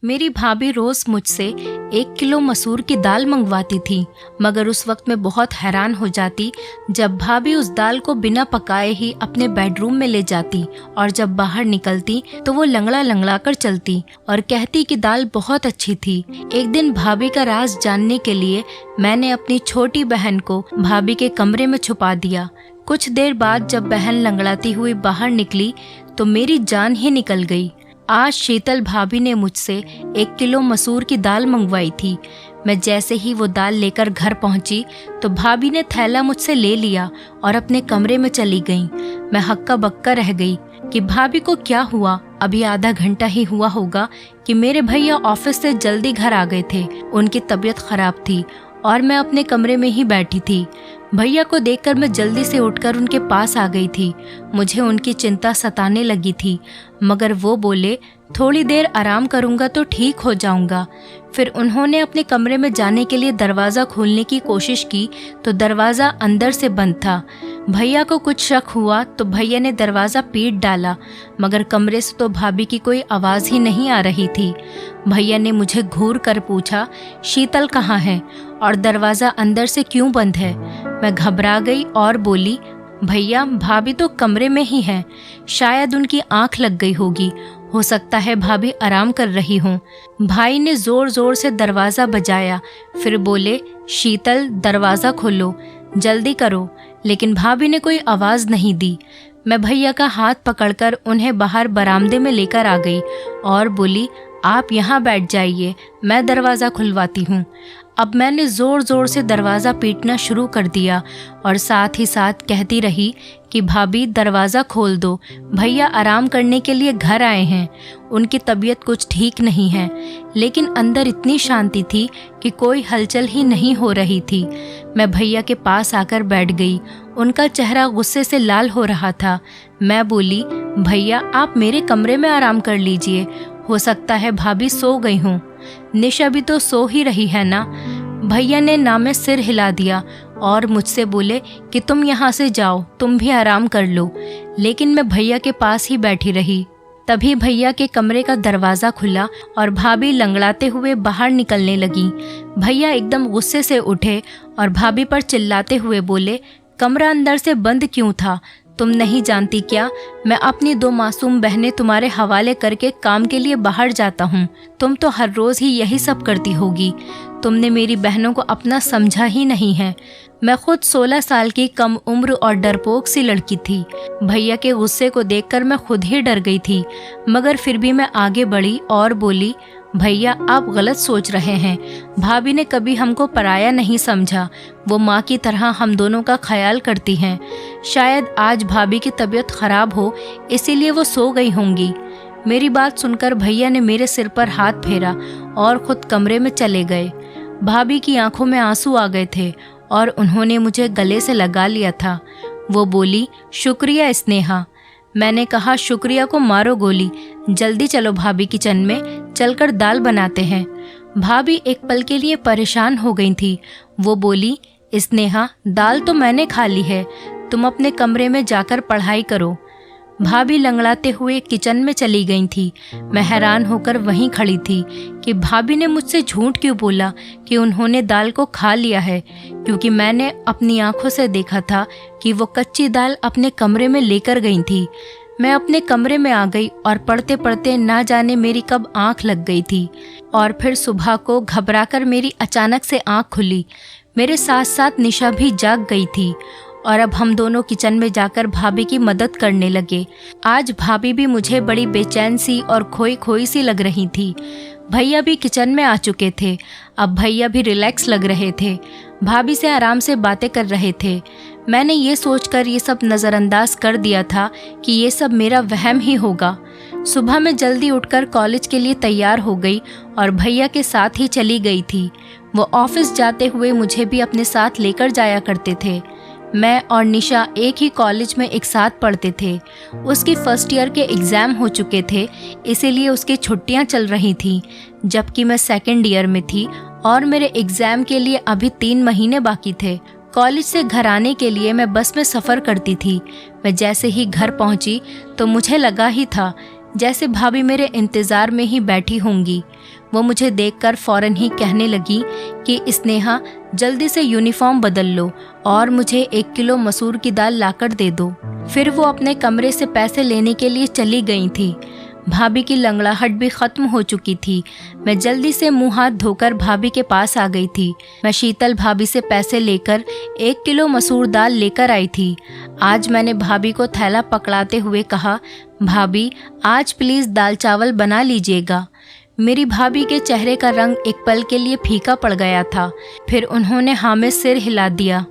मेरी भाभी रोज मुझसे 1 किलो मसूर की दाल मंगवाती थी, मगर उस वक्त मैं बहुत हैरान हो जाती जब भाभी उस दाल को बिना पकाए ही अपने बेडरूम में ले जाती और जब बाहर निकलती तो वो लंगड़ा लंगड़ा कर चलती और कहती कि दाल बहुत अच्छी थी। एक दिन भाभी का राज जानने के लिए मैंने अपनी छोटी बहन को भाभी के कमरे में छुपा दिया। कुछ देर बाद जब बहन लंगड़ाती हुई बाहर निकली तो मेरी जान ही निकल गई। आज शीतल भाभी ने मुझसे 1 किलो मसूर की दाल मंगवाई थी। मैं जैसे ही वो दाल लेकर घर पहुंची तो भाभी ने थैला मुझसे ले लिया और अपने कमरे में चली गई। मैं हक्का बक्का रह गई कि भाभी को क्या हुआ। अभी आधा घंटा ही हुआ होगा कि मेरे भैया ऑफिस से जल्दी घर आ गए थे। उनकी तबीयत खराब थी और मैं अपने कमरे में ही बैठी थी। भैया को देखकर मैं जल्दी से उठकर उनके पास आ गई थी। मुझे उनकी चिंता सताने लगी थी, मगर वो बोले थोड़ी देर आराम करूंगा तो ठीक हो जाऊंगा। फिर उन्होंने अपने कमरे में जाने के लिए दरवाज़ा खोलने की कोशिश की तो दरवाज़ा अंदर से बंद था। भैया को कुछ शक हुआ तो भैया ने दरवाज़ा पीट डाला, मगर कमरे से तो भाभी की कोई आवाज़ ही नहीं आ रही थी। भैया ने मुझे घूर कर पूछा, शीतल कहाँ है और दरवाज़ा अंदर से क्यों बंद है? मैं घबरा गई और बोली, भैया भाभी तो कमरे में ही है, शायद उनकी आंख लग गई होगी, हो सकता है भाभी आराम कर रही हों। भाई ने जोर जोर से दरवाज़ा बजाया, फिर बोले, शीतल दरवाज़ा खोलो, जल्दी करो। लेकिन भाभी ने कोई आवाज़ नहीं दी। मैं भैया का हाथ पकड़कर उन्हें बाहर बरामदे में लेकर आ गई और बोली, आप यहाँ बैठ जाइए, मैं दरवाज़ा खुलवाती हूँ। अब मैंने ज़ोर ज़ोर से दरवाज़ा पीटना शुरू कर दिया और साथ ही साथ कहती रही कि भाभी दरवाज़ा खोल दो, भैया आराम करने के लिए घर आए हैं, उनकी तबीयत कुछ ठीक नहीं है। लेकिन अंदर इतनी शांति थी कि कोई हलचल ही नहीं हो रही थी। मैं भैया के पास आकर बैठ गई। उनका चेहरा गुस्से से लाल हो रहा था। मैं बोली, भैया आप मेरे कमरे में आराम कर लीजिए, हो सकता है भाभी सो गई हूँ। निशा भी तो सो ही रही है ना? भैया ने ना में सिर हिला दिया और मुझसे बोले कि तुम यहाँ से जाओ, तुम भी आराम कर लो। लेकिन मैं भैया के पास ही बैठी रही। तभी भैया के कमरे का दरवाज़ा खुला और भाभी लंगड़ाते हुए बाहर निकलने लगी। भैया एकदम गुस्से से उठे और भाभी पर चिल्लाते हुए बोले, कमरा अंदर से बंद क्यों था? तुम नहीं जानती क्या, मैं अपनी 2 मासूम बहनें तुम्हारे हवाले करके काम के लिए बाहर जाता हूँ। तुम तो हर रोज़ ही यही सब करती होगी। तुमने मेरी बहनों को अपना समझा ही नहीं है। मैं खुद 16 साल की कम उम्र और डरपोक सी लड़की थी। भैया के गुस्से को देखकर मैं खुद ही डर गई थी, मगर फिर भी मैं आगे बढ़ी और बोली, भैया आप गलत सोच रहे हैं। भाभी ने कभी हमको पराया नहीं समझा, वो माँ की तरह हम दोनों का ख्याल करती हैं। शायद आज भाभी की तबीयत खराब हो, इसीलिए वो सो गई होंगी। मेरी बात सुनकर भैया ने मेरे सिर पर हाथ फेरा और खुद कमरे में चले गए। भाभी की आंखों में आंसू आ गए थे और उन्होंने मुझे गले से लगा लिया था। वो बोली, शुक्रिया स्नेहा। मैंने कहा, शुक्रिया को मारो गोली, जल्दी चलो भाभी किचन में, चलकर दाल बनाते हैं। भाभी एक पल के लिए परेशान हो गई थी। वो बोली, स्नेहा दाल तो मैंने खा ली है, तुम अपने कमरे में जाकर पढ़ाई करो। भाभी लंगड़ाते हुए किचन में चली गई थी। मैं हैरान होकर वहीं खड़ी थी कि भाभी ने मुझसे झूठ क्यों बोला कि उन्होंने दाल को खा लिया है, क्योंकि मैंने अपनी आंखों से देखा था कि वो कच्ची दाल अपने कमरे में लेकर गई थी। मैं अपने कमरे में आ गई और पढ़ते पढ़ते ना जाने मेरी कब आंख लग गई थी और फिर सुबह को घबराकर मेरी अचानक से आंख खुली। मेरे साथ साथ निशा भी जाग गई थी और अब हम दोनों किचन में जाकर भाभी की मदद करने लगे। आज भाभी भी मुझे बड़ी बेचैन सी और खोई खोई सी लग रही थी। भैया भी किचन में आ चुके थे। अब भैया भी रिलैक्स लग रहे थे, भाभी से आराम से बातें कर रहे थे। मैंने ये सोचकर ये सब नज़रअंदाज कर दिया था कि ये सब मेरा वहम ही होगा। सुबह मैं जल्दी उठकर कॉलेज के लिए तैयार हो गई और भैया के साथ ही चली गई थी। वो ऑफिस जाते हुए मुझे भी अपने साथ लेकर जाया करते थे। मैं और निशा एक ही कॉलेज में एक साथ पढ़ते थे। उसकी फर्स्ट ईयर के एग्ज़ाम हो चुके थे, इसीलिए उसकी छुट्टियां चल रही थीं, जबकि मैं सेकंड ईयर में थी और मेरे एग्ज़ाम के लिए अभी 3 महीने बाकी थे। कॉलेज से घर आने के लिए मैं बस में सफ़र करती थी। मैं जैसे ही घर पहुंची तो मुझे लगा ही था जैसे भाभी मेरे इंतज़ार में ही बैठी होंगी। वो मुझे देखकर फ़ौरन ही कहने लगी कि स्नेहा, जल्दी से यूनिफॉर्म बदल लो और मुझे 1 किलो मसूर की दाल लाकर दे दो। फिर वो अपने कमरे से पैसे लेने के लिए चली गई थी। भाभी की लंगड़ाहट भी ख़त्म हो चुकी थी। मैं जल्दी से मुंह हाथ धोकर भाभी के पास आ गई थी। मैं शीतल भाभी से पैसे लेकर 1 किलो मसूर दाल लेकर आई थी। आज मैंने भाभी को थैला पकड़ाते हुए कहा, भाभी आज प्लीज़ दाल चावल बना लीजिएगा। मेरी भाभी के चेहरे का रंग एक पल के लिए फीका पड़ गया था। फिर उन्होंने हाँ में सिर हिला दिया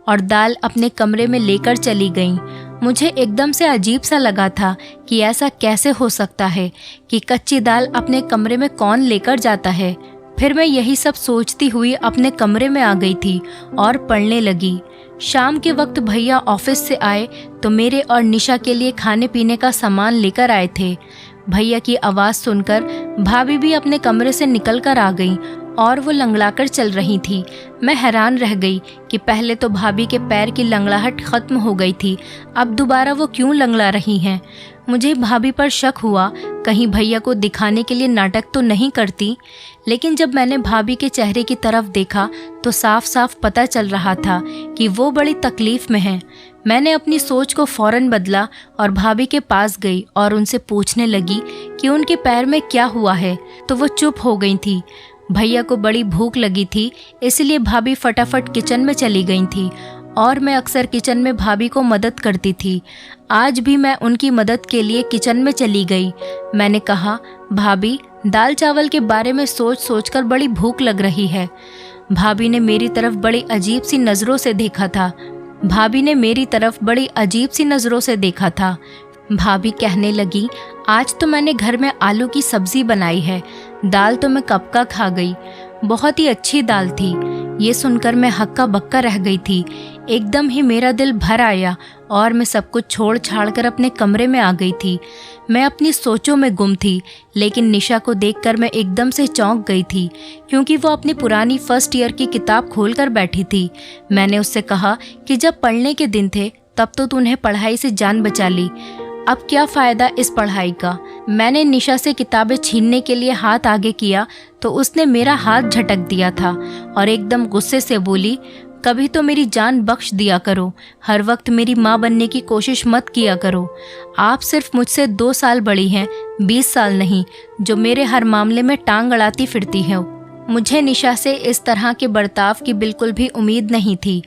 और दाल अपने कमरे में लेकर चली गईं। मुझे एकदम से अजीब सा लगा था कि ऐसा कैसे हो सकता है कि कच्ची दाल अपने कमरे में कौन लेकर जाता है। फिर मैं यही सब सोचती हुई अपने कमरे में आ गई थी और पढ़ने लगी। शाम के वक्त भैया ऑफिस से आए तो मेरे और निशा के लिए खाने पीने का सामान लेकर आए थे। भैया की आवाज़ सुनकर भाभी भी अपने कमरे से निकल कर आ गई और वो लंगड़ाकर चल रही थी। मैं हैरान रह गई कि पहले तो भाभी के पैर की लंगड़ाहट ख़त्म हो गई थी, अब दोबारा वो क्यों लंगड़ा रही हैं। मुझे भाभी पर शक हुआ, कहीं भैया को दिखाने के लिए नाटक तो नहीं करती। लेकिन जब मैंने भाभी के चेहरे की तरफ देखा तो साफ साफ पता चल रहा था कि वो बड़ी तकलीफ़ में हैं। मैंने अपनी सोच को फ़ौरन बदला और भाभी के पास गई और उनसे पूछने लगी कि उनके पैर में क्या हुआ है, तो वो चुप हो गई थी। भैया को बड़ी भूख लगी थी, इसलिए भाभी फटाफट किचन में चली गई थी और मैं अक्सर किचन में भाभी को मदद करती थी। आज भी मैं उनकी मदद के लिए किचन में चली गई। मैंने कहा, भाभी दाल चावल के बारे में सोच सोचकर बड़ी भूख लग रही है। भाभी ने मेरी तरफ बड़ी अजीब सी नज़रों से देखा था। भाभी कहने लगी, आज तो मैंने घर में आलू की सब्जी बनाई है, दाल तो मैं कब का खा गई, बहुत ही अच्छी दाल थी। ये सुनकर मैं हक्का बक्का रह गई थी। एकदम ही मेरा दिल भर आया और मैं सब कुछ छोड़ छाड़ कर अपने कमरे में आ गई थी। मैं अपनी सोचों में गुम थी, लेकिन निशा को देखकर मैं एकदम से चौंक गई थी, क्योंकि वो अपनी पुरानी फर्स्ट ईयर की किताब खोलकर बैठी थी। मैंने उससे कहा कि जब पढ़ने के दिन थे तब तो तूने पढ़ाई से जान बचा ली, अब क्या फ़ायदा इस पढ़ाई का। मैंने निशा से किताबें छीनने के लिए हाथ आगे किया तो उसने मेरा हाथ झटक दिया था और एकदम गुस्से से बोली, कभी तो मेरी जान बख्श दिया करो, हर वक्त मेरी माँ बनने की कोशिश मत किया करो। आप सिर्फ मुझसे 2 साल बड़ी हैं, 20 साल नहीं, जो मेरे हर मामले में टांग अड़ाती फिरती हो। मुझे निशा से इस तरह के बर्ताव की बिल्कुल भी उम्मीद नहीं थी।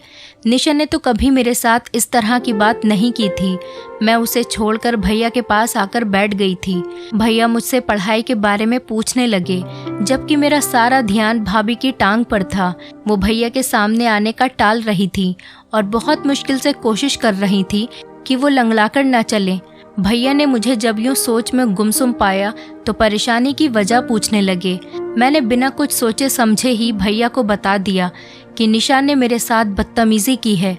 निशा ने तो कभी मेरे साथ इस तरह की बात नहीं की थी। मैं उसे छोड़कर भैया के पास आकर बैठ गई थी। भैया मुझसे पढ़ाई के बारे में पूछने लगे, जबकि मेरा सारा ध्यान भाभी की टांग पर था। वो भैया के सामने आने का टाल रही थी और बहुत मुश्किल से कोशिश कर रही थी कि वो लंगड़ाकर न चले। भैया ने मुझे जब यूँ सोच में गुमसुम पाया तो परेशानी की वजह पूछने लगे। मैंने बिना कुछ सोचे समझे ही भैया को बता दिया कि निशा ने मेरे साथ बदतमीज़ी की है।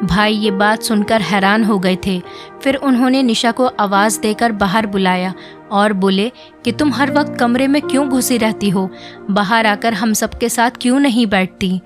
भाई ये बात सुनकर हैरान हो गए थे। फिर उन्होंने निशा को आवाज़ देकर बाहर बुलाया और बोले कि तुम हर वक्त कमरे में क्यों घुसी रहती हो, बाहर आकर हम सबके साथ क्यों नहीं बैठती।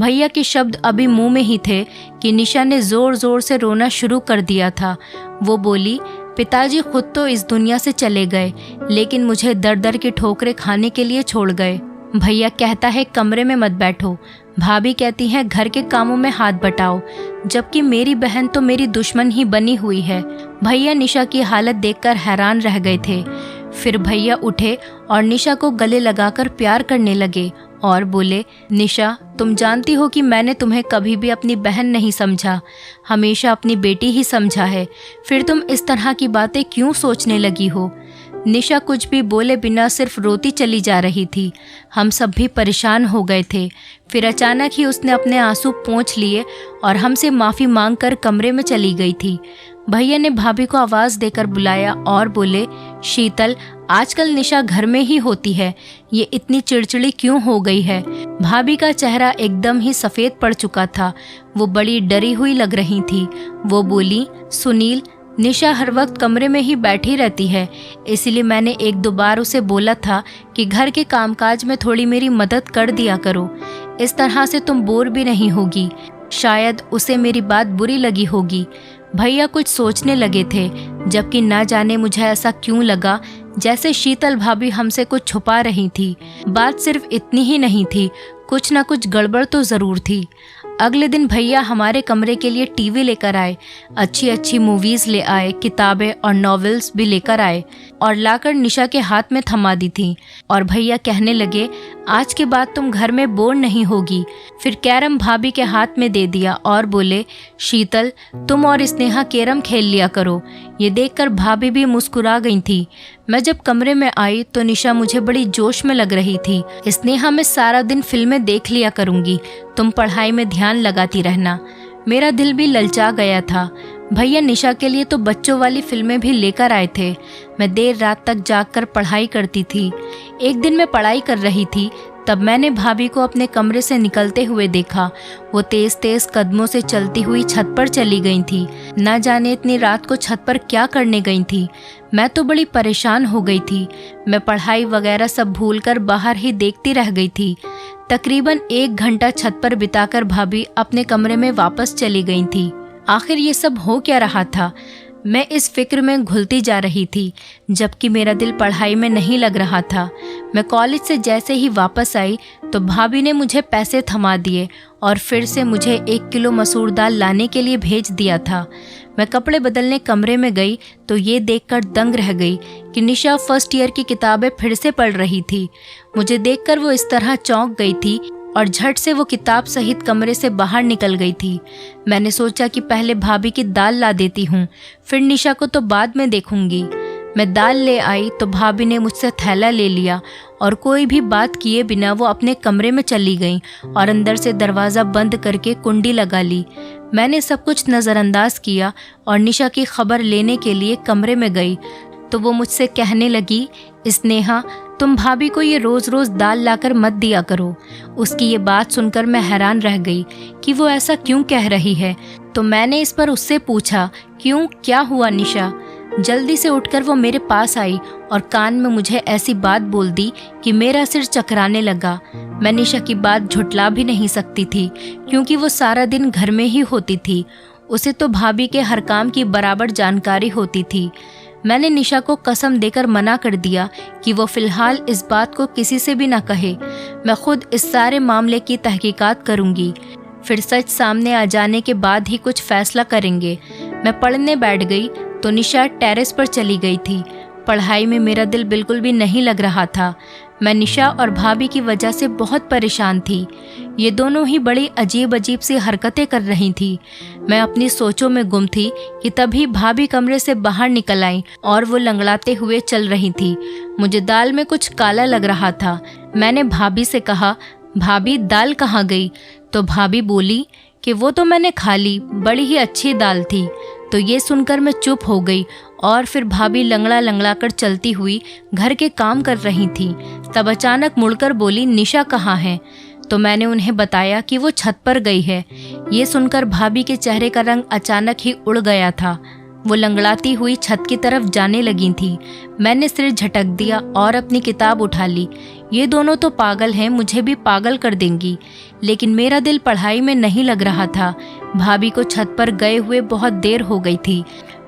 भैया के शब्द अभी मुंह में ही थे कि निशा ने ज़ोर ज़ोर से रोना शुरू कर दिया था। वो बोली, पिताजी खुद तो इस दुनिया से चले गए, लेकिन मुझे दर दर की ठोकरें खाने के लिए छोड़ गए। भैया कहता है कमरे में मत बैठो, भाभी कहती हैं घर के कामों में हाथ बटाओ, जबकि मेरी बहन तो मेरी दुश्मन ही बनी हुई है। भैया निशा की हालत देखकर हैरान रह गए थे। फिर भैया उठे और निशा को गले लगाकर प्यार करने लगे और बोले, निशा तुम जानती हो कि मैंने तुम्हें कभी भी अपनी बहन नहीं समझा, हमेशा अपनी बेटी ही समझा है, फिर तुम इस तरह की बातें क्यों सोचने लगी हो। निशा कुछ भी बोले बिना सिर्फ रोती चली जा रही थी। हम सब भी परेशान हो गए थे। फिर अचानक ही उसने अपने आंसू पोंछ लिए और हमसे माफ़ी मांगकर कमरे में चली गई थी। भैया ने भाभी को आवाज़ देकर बुलाया और बोले, शीतल आजकल निशा घर में ही होती है, ये इतनी चिड़चिड़ी क्यों हो गई है। भाभी का चेहरा एकदम ही सफ़ेद पड़ चुका था, वो बड़ी डरी हुई लग रही थी। वो बोली, सुनील निशा हर वक्त कमरे में ही बैठी रहती है, इसलिए मैंने 1-2 बार उसे बोला था कि घर के कामकाज में थोड़ी मेरी मदद कर दिया करो, इस तरह से तुम बोर भी नहीं होगी। शायद उसे मेरी बात बुरी लगी होगी। भैया कुछ सोचने लगे थे, जबकि ना जाने मुझे ऐसा क्यों लगा जैसे शीतल भाभी हमसे कुछ छुपा रही थी। बात सिर्फ इतनी ही नहीं थी, कुछ ना कुछ गड़बड़ तो ज़रूर थी। अगले दिन भैया हमारे कमरे के लिए टीवी लेकर आए, अच्छी अच्छी मूवीज़ ले आए, किताबें और नॉवेल्स भी लेकर आए और लाकर निशा के हाथ में थमा दी थी। और भैया कहने लगे, आज के बाद तुम घर में बोर नहीं होगी। फिर कैरम भाभी के हाथ में दे दिया और बोले, शीतल तुम और स्नेहा कैरम खेल लिया करो। ये देखकर भाभी भी मुस्कुरा गई थी। मैं जब कमरे में आई तो निशा मुझे बड़ी जोश में लग रही थी। स्नेहा, मैं सारा दिन फिल्में देख लिया करूंगी, तुम पढ़ाई में ध्यान लगाती रहना। मेरा दिल भी ललचा गया था। भैया निशा के लिए तो बच्चों वाली फिल्में भी लेकर आए थे। मैं देर रात तक जागकर पढ़ाई करती थी। एक दिन मैं पढ़ाई कर रही थी, तब मैंने भाभी को अपने कमरे से निकलते हुए देखा। वो तेज तेज कदमों से चलती हुई छत पर चली गई थी। ना जाने इतनी रात को छत पर क्या करने गई थी। मैं तो बड़ी परेशान हो गई थी। मैं पढ़ाई वगैरह सब भूलकर बाहर ही देखती रह गई थी। तकरीबन 1 घंटा छत पर बिताकर भाभी अपने कमरे में वापस चली गई थी। आखिर ये सब हो क्या रहा था? मैं इस फिक्र में घुलती जा रही थी, जबकि मेरा दिल पढ़ाई में नहीं लग रहा था। मैं कॉलेज से जैसे ही वापस आई तो भाभी ने मुझे पैसे थमा दिए और फिर से मुझे 1 किलो मसूर दाल लाने के लिए भेज दिया था। मैं कपड़े बदलने कमरे में गई तो ये देखकर दंग रह गई कि निशा फर्स्ट ईयर की किताबें फिर से पढ़ रही थी। मुझे देखकर वो इस तरह चौंक गई थी और झट से वो किताब सहित कमरे से बाहर निकल गई थी। मैंने सोचा कि पहले भाभी की दाल ला देती हूँ, फिर निशा को तो बाद में देखूंगी। मैं दाल ले आई तो भाभी ने मुझसे थैला ले लिया और कोई भी बात किए बिना वो अपने कमरे में चली गई और अंदर से दरवाज़ा बंद करके कुंडी लगा ली। मैंने सब कुछ नज़रअंदाज किया और निशा की खबर लेने के लिए कमरे में गई तो वो मुझसे कहने लगी, स्नेहा तुम भाभी को ये रोज़ रोज़ दाल लाकर मत दिया करो। उसकी ये बात सुनकर मैं हैरान रह गई कि वो ऐसा क्यों कह रही है। तो मैंने इस पर उससे पूछा, क्यों, क्या हुआ निशा? जल्दी से उठकर वो मेरे पास आई और कान में मुझे ऐसी बात बोल दी कि मेरा सिर चकराने लगा। मैं निशा की बात झुठला भी नहीं सकती थी, क्योंकि वो सारा दिन घर में ही होती थी। उसे तो भाभी के हर काम की बराबर जानकारी होती थी। मैंने निशा को कसम देकर मना कर दिया कि वो फिलहाल इस बात को किसी से भी ना कहे। मैं खुद इस सारे मामले की तहकीकात करूंगी, फिर सच सामने आ जाने के बाद ही कुछ फैसला करेंगे। मैं पढ़ने बैठ गई तो निशा टेरेस पर चली गई थी। पढ़ाई में मेरा दिल बिल्कुल भी नहीं लग रहा था। मैं निशा और भाभी की वजह से बहुत परेशान थी। ये दोनों ही बड़ी अजीब अजीब सी हरकतें कर रही थी। मैं अपनी सोचों में गुम थी कि तभी भाभी कमरे से बाहर निकल आई और वो लंगड़ाते हुए चल रही थी। मुझे दाल में कुछ काला लग रहा था। मैंने भाभी से कहा, भाभी दाल कहाँ गई? तो भाभी बोली कि वो तो मैंने खा ली, बड़ी ही अच्छी दाल थी। तो ये सुनकर मैं चुप हो गई और फिर भाभी लंगड़ा लंगड़ा कर चलती हुई घर के काम कर रही थी। तब अचानक मुड़कर बोली, निशा कहाँ है? तो मैंने उन्हें बताया कि वो छत पर गई है। ये सुनकर भाभी के चेहरे का रंग अचानक ही उड़ गया था। वो लंगड़ाती हुई छत की तरफ जाने लगी थी। मैंने सिर झटक दिया और अपनी किताब उठा ली। ये दोनों तो पागल हैं, मुझे भी पागल कर देंगी। लेकिन मेरा दिल पढ़ाई में नहीं लग रहा था। भाभी को छत पर गए हुए बहुत देर हो गई थी।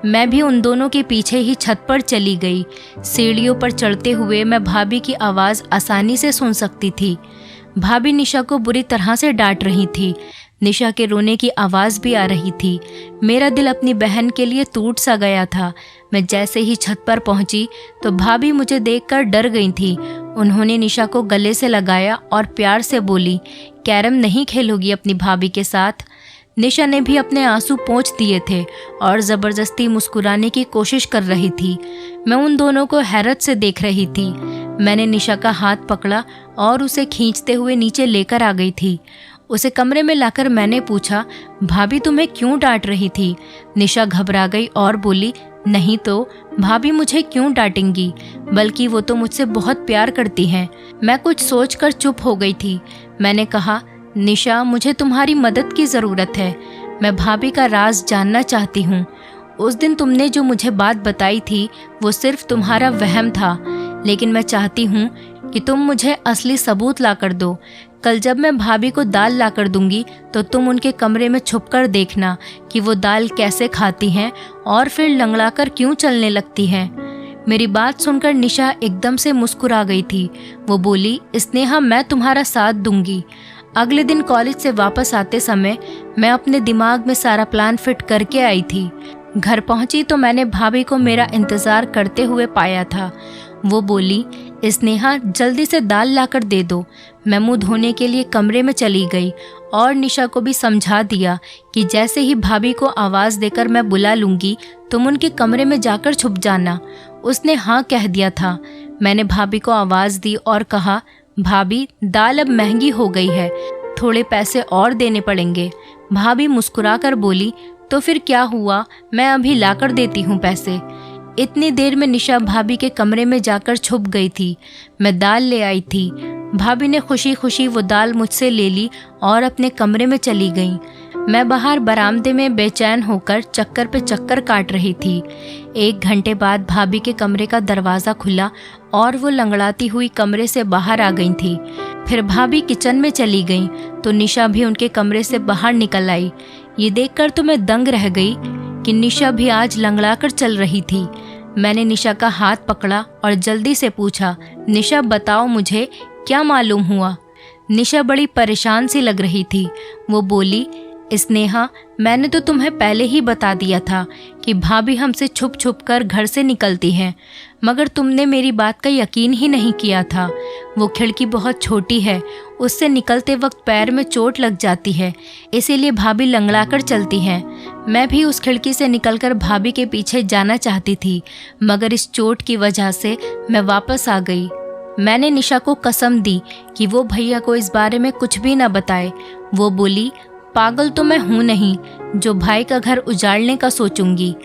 मैं भी उन दोनों के पीछे ही छत पर चली गई। सीढ़ियों पर चढ़ते हुए मैं भाभी की आवाज़ आसानी से सुन सकती थी। भाभी निशा को बुरी तरह से डांट रही थी। निशा के रोने की आवाज़ भी आ रही थी। मेरा दिल अपनी बहन के लिए टूट सा गया था। मैं जैसे ही छत पर पहुंची तो भाभी मुझे देखकर डर गई थी। उन्होंने निशा को गले से लगाया और प्यार से बोली, कैरम नहीं खेलोगी अपनी भाभी के साथ? निशा ने भी अपने आंसू पोंछ दिए थे और ज़बरदस्ती मुस्कुराने की कोशिश कर रही थी। मैं उन दोनों को हैरत से देख रही थी। मैंने निशा का हाथ पकड़ा और उसे खींचते हुए नीचे लेकर आ गई थी। उसे कमरे में लाकर मैंने पूछा, भाभी तुम्हें क्यों डांट रही थी? निशा घबरा गई और बोली, नहीं तो भाभी मुझे क्यों डांटेंगी, बल्कि वो तो मुझसे बहुत प्यार करती हैं। मैं कुछ सोचकर चुप हो गई थी। मैंने कहा, निशा मुझे तुम्हारी मदद की ज़रूरत है। मैं भाभी का राज जानना चाहती हूँ। उस दिन तुमने जो मुझे बात बताई थी वो सिर्फ तुम्हारा वहम था, लेकिन मैं चाहती हूँ कि तुम मुझे असली सबूत ला कर दो। कल जब मैं भाभी को दाल ला कर दूंगी तो तुम उनके कमरे में छुपकर देखना कि वो दाल कैसे खाती हैं और फिर लंगड़ाकर क्यों चलने लगती हैं। मेरी बात सुनकर निशा एकदम से मुस्कुरा गई थी। वो बोली, स्नेहा, मैं तुम्हारा साथ दूंगी। अगले दिन कॉलेज से वापस आते समय मैं अपने दिमाग में सारा प्लान फिट करके आई थी। घर पहुंची तो मैंने भाभी को मेरा इंतज़ार करते हुए पाया था। वो बोली, स्नेहा, जल्दी से दाल लाकर दे दो। मैं मुंह धोने के लिए कमरे में चली गई और निशा को भी समझा दिया कि जैसे ही भाभी को आवाज़ देकर मैं बुला लूँगी तुम उनके कमरे में जाकर छुप जाना। उसने हाँ कह दिया था। मैंने भाभी को आवाज़ दी और कहा, भाभी, दाल अब महंगी हो गई है, थोड़े पैसे और देने पड़ेंगे। भाभी मुस्कुराकर बोली, तो फिर क्या हुआ, मैं अभी लाकर देती हूँ पैसे। इतनी देर में निशा भाभी के कमरे में जाकर छुप गई थी। मैं दाल ले आई थी। भाभी ने खुशी खुशी वो दाल मुझसे ले ली और अपने कमरे में चली गई। मैं बाहर बरामदे में बेचैन होकर चक्कर पे चक्कर काट रही थी। 1 घंटे बाद भाभी के कमरे का दरवाज़ा खुला और वो लंगड़ाती हुई कमरे से बाहर आ गई थी। फिर भाभी किचन में चली गई तो निशा भी उनके कमरे से बाहर निकल आई। ये देखकर तो मैं दंग रह गई कि निशा भी आज लंगड़ाकर चल रही थी। मैंने निशा का हाथ पकड़ा और जल्दी से पूछा, निशा, बताओ मुझे क्या मालूम हुआ। निशा बड़ी परेशान सी लग रही थी। वो बोली, स्नेहा, मैंने तो तुम्हें पहले ही बता दिया था कि भाभी हमसे छुप छुप कर घर से निकलती हैं, मगर तुमने मेरी बात का यकीन ही नहीं किया था। वो खिड़की बहुत छोटी है, उससे निकलते वक्त पैर में चोट लग जाती है, इसीलिए भाभी लंगड़ाकर चलती हैं। मैं भी उस खिड़की से निकलकर भाभी के पीछे जाना चाहती थी, मगर इस चोट की वजह से मैं वापस आ गई। मैंने निशा को कसम दी कि वो भैया को इस बारे में कुछ भी न बताए। वो बोली, पागल तो मैं हूँ नहीं जो भाई का घर उजाड़ने का सोचूंगी।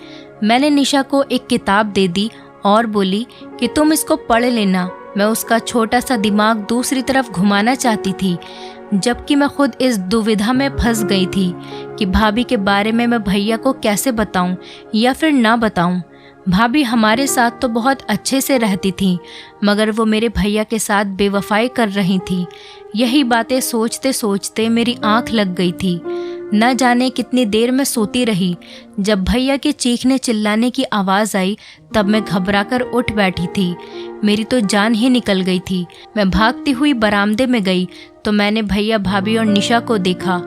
मैंने निशा को एक किताब दे दी और बोली कि तुम इसको पढ़ लेना। मैं उसका छोटा सा दिमाग दूसरी तरफ घुमाना चाहती थी, जबकि मैं खुद इस दुविधा में फंस गई थी कि भाभी के बारे में मैं भैया को कैसे बताऊं या फिर ना बताऊं। भाभी हमारे साथ तो बहुत अच्छे से रहती थी, मगर वो मेरे भैया के साथ बेवफाई कर रही थी। यही बातें सोचते सोचते मेरी आंख लग गई थी। न जाने कितनी देर मैं सोती रही। जब भैया के चीखने चिल्लाने की आवाज़ आई तब मैं घबराकर उठ बैठी थी। मेरी तो जान ही निकल गई थी। मैं भागती हुई बरामदे में गई तो मैंने भैया, भाभी और निशा को देखा।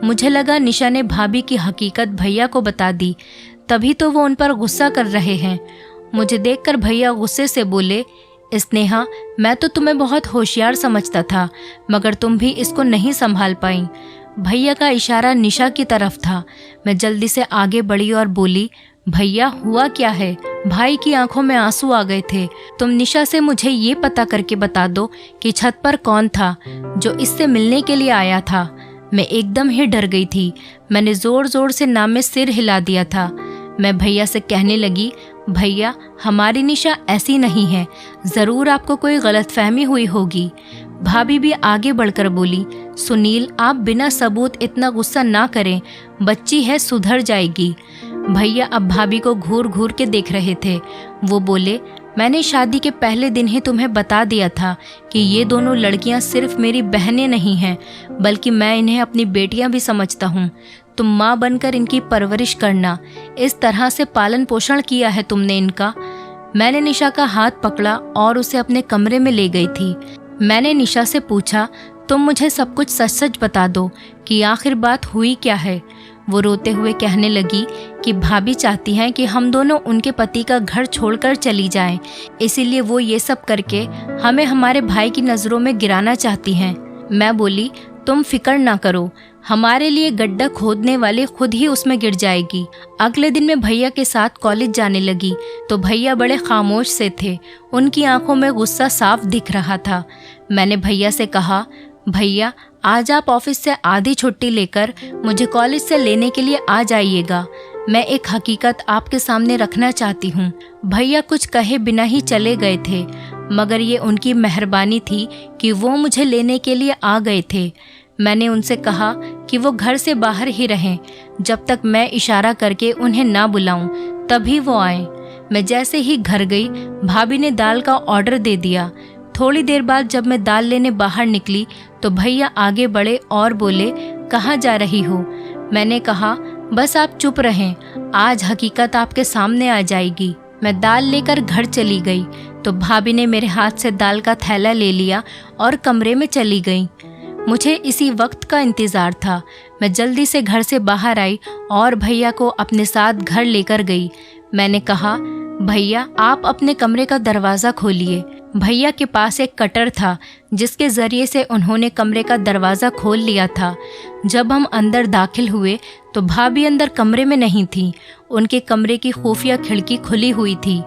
मुझे लगा निशा ने भाभी की हकीकत भैया को बता दी, तभी तो वो उन पर गुस्सा कर रहे हैं। मुझे देखकर भैया गुस्से से बोले, स्नेहा, मैं तो तुम्हें बहुत होशियार समझता था, मगर तुम भी इसको नहीं संभाल पाई। भैया का इशारा निशा की तरफ था। मैं जल्दी से आगे बढ़ी और बोली, भैया, हुआ क्या है। भाई की आंखों में आंसू आ गए थे। तुम निशा से मुझे ये पता करके बता दो कि छत पर कौन था जो इससे मिलने के लिए आया था। मैं एकदम ही डर गई थी। मैंने जोर जोर से नाम में सिर हिला दिया था। मैं भैया से कहने लगी, भैया, हमारी निशा ऐसी नहीं है, ज़रूर आपको कोई गलतफहमी हुई होगी। भाभी भी आगे बढ़कर बोली, सुनील, आप बिना सबूत इतना गुस्सा ना करें, बच्ची है, सुधर जाएगी। भैया अब भाभी को घूर घूर के देख रहे थे। वो बोले, मैंने शादी के पहले दिन ही तुम्हें बता दिया था कि ये दोनों लड़कियां सिर्फ मेरी बहनें नहीं हैं, बल्कि मैं इन्हें अपनी बेटियां भी समझता हूँ। तुम माँ बनकर इनकी परवरिश करना। इस तरह से पालन पोषण किया है तुमने इनका। मैंने निशा का हाथ पकड़ा और उसे अपने कमरे में ले गई थी। मैंने निशा से पूछा, तुम मुझे सब कुछ सच सच बता दो कि आखिर बात हुई क्या है। वो रोते हुए कहने लगी कि भाभी चाहती हैं कि हम दोनों उनके पति का घर छोड़कर चली जाएं, इसीलिए वो ये सब करके हमें हमारे भाई की नज़रों में गिराना चाहती हैं। मैं बोली, तुम फिक्र ना करो, हमारे लिए गड्ढा खोदने वाले खुद ही उसमें गिर जाएगी। अगले दिन मैं भैया के साथ कॉलेज जाने लगी तो भैया बड़े खामोश से थे। उनकी आंखों में गुस्सा साफ दिख रहा था। मैंने भैया से कहा, भैया, आज आप ऑफिस से आधी छुट्टी लेकर मुझे कॉलेज से लेने के लिए आ जाइएगा। मैं एक हकीकत आपके सामने रखना चाहती हूँ। भैया कुछ कहे बिना ही चले गए थे, मगर ये उनकी मेहरबानी थी कि वो मुझे लेने के लिए आ गए थे। मैंने उनसे कहा कि वो घर से बाहर ही रहें जब तक मैं इशारा करके उन्हें ना बुलाऊं, तभी वो आए। मैं जैसे ही घर गई, भाभी ने दाल का ऑर्डर दे दिया। थोड़ी देर बाद जब मैं दाल लेने बाहर निकली तो भैया आगे बढ़े और बोले, कहाँ जा रही हो? मैंने कहा, बस आप चुप रहें, आज हकीकत आपके सामने आ जाएगी। मैं दाल लेकर घर चली गई तो भाभी ने मेरे हाथ से दाल का थैला ले लिया और कमरे में चली गई। मुझे इसी वक्त का इंतज़ार था। मैं जल्दी से घर से बाहर आई और भैया को अपने साथ घर लेकर गई। मैंने कहा, भैया आप अपने कमरे का दरवाज़ा खोलिए। भैया के पास एक कटर था जिसके ज़रिए से उन्होंने कमरे का दरवाज़ा खोल लिया था। जब हम अंदर दाखिल हुए तो भाभी अंदर कमरे में नहीं थी। उनके कमरे की खुफिया खिड़की खुली हुई थी।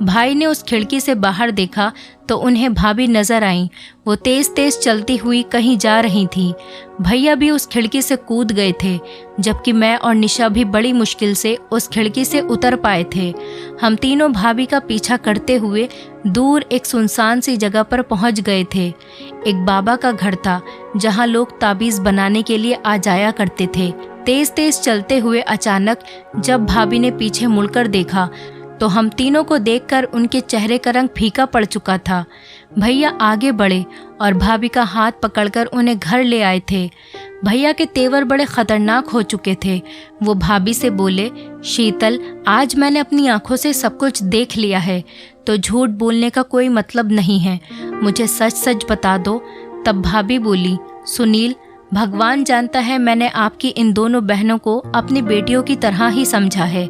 भाई ने उस खिड़की से बाहर देखा तो उन्हें भाभी नजर आई। वो तेज तेज चलती हुई कहीं जा रही थी। भैया भी उस खिड़की से कूद गए थे, जबकि मैं और निशा भी बड़ी मुश्किल से उस खिड़की से उतर पाए थे। हम तीनों भाभी का पीछा करते हुए दूर एक सुनसान सी जगह पर पहुंच गए थे। एक बाबा का घर था जहां लोग ताबीज़ बनाने के लिए आ जाया करते थे। तेज तेज चलते हुए अचानक जब भाभी ने पीछे मुड़कर देखा तो हम तीनों को देखकर उनके चेहरे का रंग फीका पड़ चुका था। भैया आगे बढ़े और भाभी का हाथ पकड़कर उन्हें घर ले आए थे। भैया के तेवर बड़े खतरनाक हो चुके थे। वो भाभी से बोले, शीतल, आज मैंने अपनी आंखों से सब कुछ देख लिया है, तो झूठ बोलने का कोई मतलब नहीं है, मुझे सच सच बता दो। तब भाभी बोली, सुनील, भगवान जानता है मैंने आपकी इन दोनों बहनों को अपनी बेटियों की तरह ही समझा है,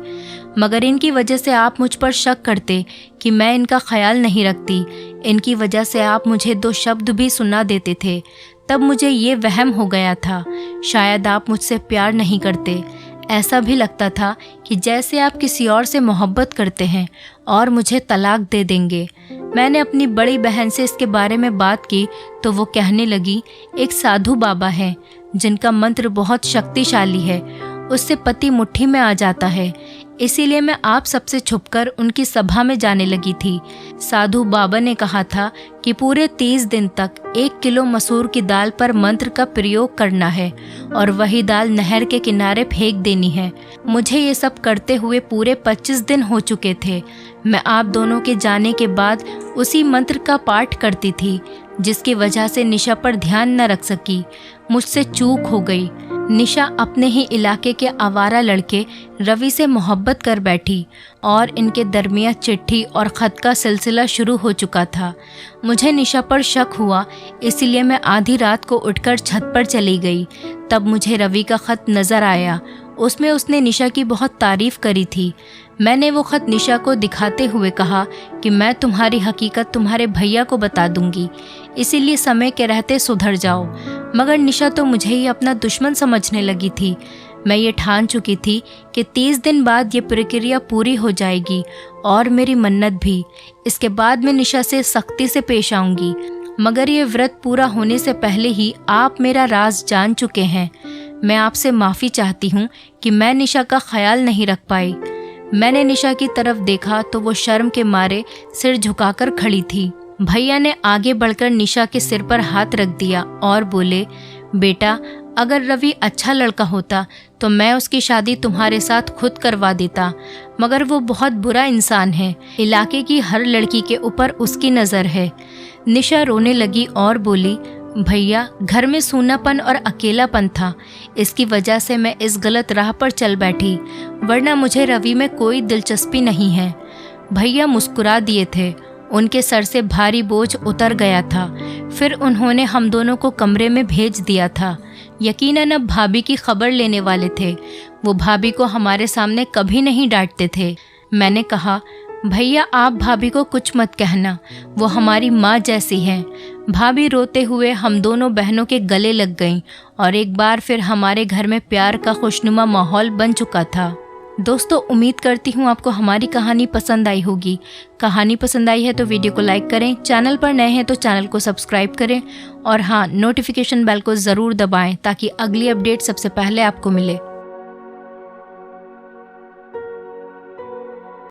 मगर इनकी वजह से आप मुझ पर शक करते कि मैं इनका ख्याल नहीं रखती। इनकी वजह से आप मुझे 2 शब्द भी सुना देते थे। तब मुझे ये वहम हो गया था, शायद आप मुझसे प्यार नहीं करते। ऐसा भी लगता था कि जैसे आप किसी और से मोहब्बत करते हैं और मुझे तलाक दे देंगे। मैंने अपनी बड़ी बहन से इसके बारे में बात की तो वो कहने लगी, एक साधु बाबा है जिनका मंत्र बहुत शक्तिशाली है, उससे पति मुट्ठी में आ जाता है, इसीलिए मैं आप सबसे छुपकर उनकी सभा में जाने लगी थी। साधु बाबा ने कहा था कि पूरे 30 दिन तक 1 किलो मसूर की दाल पर मंत्र का प्रयोग करना है और वही दाल नहर के किनारे फेंक देनी है। मुझे ये सब करते हुए पूरे 25 दिन हो चुके थे। मैं आप दोनों के जाने के बाद उसी मंत्र का पाठ करती थी, जिसकी वजह से निशा पर ध्यान न रख सकी। मुझसे चूक हो गई। निशा अपने ही इलाके के आवारा लड़के रवि से मोहब्बत कर बैठी और इनके दरमियान चिट्ठी और ख़त का सिलसिला शुरू हो चुका था। मुझे निशा पर शक हुआ, इसलिए मैं आधी रात को उठकर छत पर चली गई। तब मुझे रवि का ख़त नज़र आया। उसमें उसने निशा की बहुत तारीफ़ करी थी। मैंने वो ख़त निशा को दिखाते हुए कहा कि मैं तुम्हारी हकीकत तुम्हारे भैया को बता दूंगी, इसीलिए समय के रहते सुधर जाओ। मगर निशा तो मुझे ही अपना दुश्मन समझने लगी थी। मैं ये ठान चुकी थी कि 30 दिन बाद ये प्रक्रिया पूरी हो जाएगी और मेरी मन्नत भी। इसके बाद मैं निशा से सख्ती से पेश आऊँगी, मगर ये व्रत पूरा होने से पहले ही आप मेरा राज जान चुके हैं। मैं आपसे माफ़ी चाहती हूँ कि मैं निशा का ख्याल नहीं रख पाई। मैंने निशा की तरफ देखा तो वो शर्म के मारे सिर झुकाकर खड़ी थी। भैया ने आगे बढ़कर निशा के सिर पर हाथ रख दिया और बोले, बेटा, अगर रवि अच्छा लड़का होता तो मैं उसकी शादी तुम्हारे साथ खुद करवा देता, मगर वो बहुत बुरा इंसान है। इलाके की हर लड़की के ऊपर उसकी नज़र है। निशा रोने लगी और बोली, भैया, घर में सूनापन और अकेलापन था, इसकी वजह से मैं इस गलत राह पर चल बैठी, वरना मुझे रवि में कोई दिलचस्पी नहीं है। भैया मुस्कुरा दिए थे। उनके सर से भारी बोझ उतर गया था। फिर उन्होंने हम दोनों को कमरे में भेज दिया था। यकीनन अब भाभी की खबर लेने वाले थे। वो भाभी को हमारे सामने कभी नहीं डांटते थे। मैंने कहा, भैया आप भाभी को कुछ मत कहना, वो हमारी माँ जैसी है। भाभी रोते हुए हम दोनों बहनों के गले लग गईं और एक बार फिर हमारे घर में प्यार का खुशनुमा माहौल बन चुका था। दोस्तों, उम्मीद करती हूँ आपको हमारी कहानी पसंद आई होगी। कहानी पसंद आई है तो वीडियो को लाइक करें, चैनल पर नए हैं तो चैनल को सब्सक्राइब करें और हाँ, नोटिफिकेशन बेल को ज़रूर दबाएं ताकि अगली अपडेट सबसे पहले आपको मिले।